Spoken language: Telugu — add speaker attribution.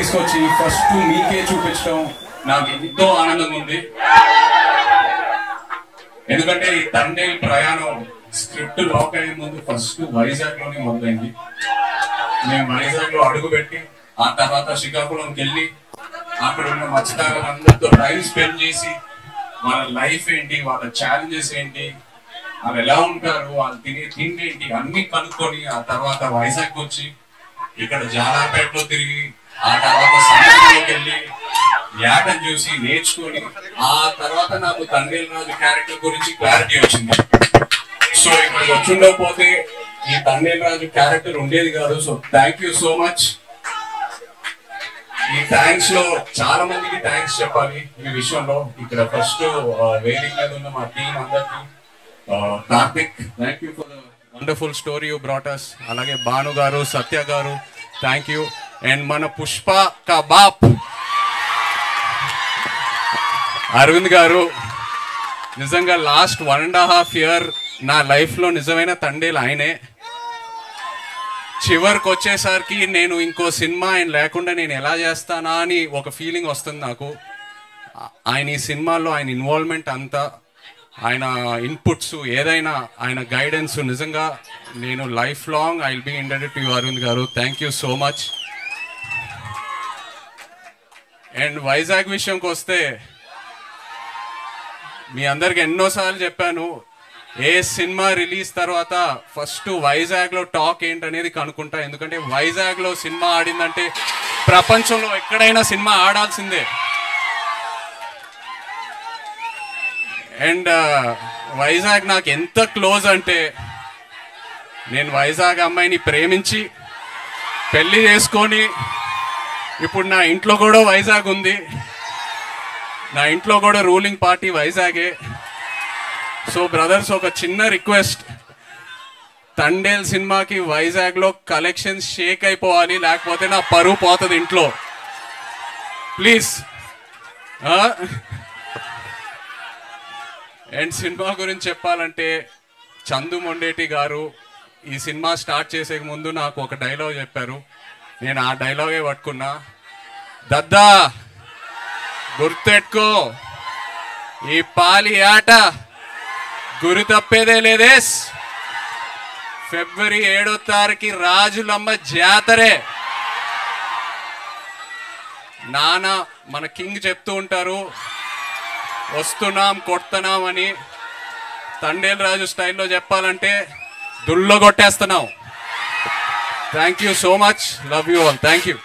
Speaker 1: తీసుకొచ్చి ఫస్ట్ మీకే చూపించడం నాకు ఎంతో ఆనందంగా ఉంది. ఎందుకంటే ఈ తండేల్ ప్రయాణం స్క్రిప్ట్ లాక్ అయ్యే ముందు ఫస్ట్ వైజాగ్ లోనే మొదలైంది. మేము వైజాగ్ లో అడుగుపెట్టి ఆ తర్వాత శ్రీకాకుళంకి వెళ్ళి అక్కడ ఉన్న మత్స్యకారులందరితో టైం స్పెండ్ చేసి వాళ్ళ లైఫ్ ఏంటి, వాళ్ళ ఛాలెంజెస్ ఏంటి, వాళ్ళు ఎలా ఉంటారు, వాళ్ళు తినే తిండి ఏంటి అన్ని కనుక్కొని ఆ తర్వాత వైజాగ్ వచ్చి ఇక్కడ జాలార్పేటలో తిరిగి ఆ తర్వాత సముద్రంలోకి వెళ్ళి యాటను చూసి నేర్చుకొని ఆ తర్వాత నాకు తండేల్ రాజు క్యారెక్టర్ గురించి క్లారిటీ వచ్చింది. సో ఇక్కడికి వచ్చిండకపోతే ఈ తండేల్ రాజు క్యారెక్టర్ ఉండేది కాదు. So thank you so much. ఈ థ్యాంక్స్ లో చాలా మందికి థ్యాంక్స్ చెప్పాలి ఈ విషయంలో. ఇక్కడ ఫస్ట్ వేదిక మీద ఉన్న మా టీం అందరికి, Karthik thank you for the wonderful story you brought us. అలాగే భాను గారు, సత్య గారు థ్యాంక్ యూ. అండ్ మన పుష్ప కా బాప్ అరవింద్ గారు, నిజంగా లాస్ట్ 1.5 year నా లైఫ్లో నిజమైన తండేలు ఆయనే. చివరికి వచ్చేసరికి నేను ఇంకో సినిమా ఆయన లేకుండా నేను ఎలా చేస్తానా అని ఒక ఫీలింగ్ వస్తుంది నాకు. ఆయన ఈ సినిమాలో ఆయన ఇన్వాల్వ్మెంట్ అంతా, ఆయన ఇన్పుట్స్ ఏదైనా, ఆయన గైడెన్స్ నిజంగా నేను life long I will be indebted to you Arvind garu. Thank you so much. And Vizag విషయంకి వస్తే మీ అందరికి ఎన్నోసార్లు చెప్పాను, ఏ సినిమా రిలీజ్ తర్వాత ఫస్ట్ వైజాగ్లో టాక్ ఏంటనేది కనుక్కుంటా. ఎందుకంటే వైజాగ్లో సినిమా ఆడిందంటే ప్రపంచంలో ఎక్కడైనా సినిమా ఆడాల్సిందే. అండ్ వైజాగ్ నాకు ఎంత క్లోజ్ అంటే, నేను వైజాగ్ అమ్మాయిని ప్రేమించి పెళ్లి చేసుకొని ఇప్పుడు నా ఇంట్లో కూడా వైజాగ్ ఉంది. నా ఇంట్లో కూడా రూలింగ్ పార్టీ వైజాగే. సో బ్రదర్స్, ఒక చిన్న రిక్వెస్ట్, తండేల్ సినిమాకి వైజాగ్లో కలెక్షన్స్ షేక్ అయిపోవాలి, లేకపోతే నా పరువు పోతుంది ఇంట్లో. ప్లీజ్. అండ్ సినిమా గురించి చెప్పాలంటే, చందు మొండేటి గారు ఈ సినిమా స్టార్ట్ చేసే ముందు నాకు ఒక డైలాగ్ చెప్పారు. నేను ఆ డైలాగే పట్టుకున్నా. దద్దా గుర్తెట్టుకో, ఈ పాలి ఆట గురి తప్పేదే లేదేస్. February 7వ రాజులమ్మ జాతరే. నాన్న మన కింగ్ చెప్తూ ఉంటారు, వస్తున్నాం కొడుతున్నాం అని. తండేల్ రాజు స్టైల్లో చెప్పాలంటే దుల్లో కొట్టేస్తున్నాం. Thank you so much. Love you all. Thank you.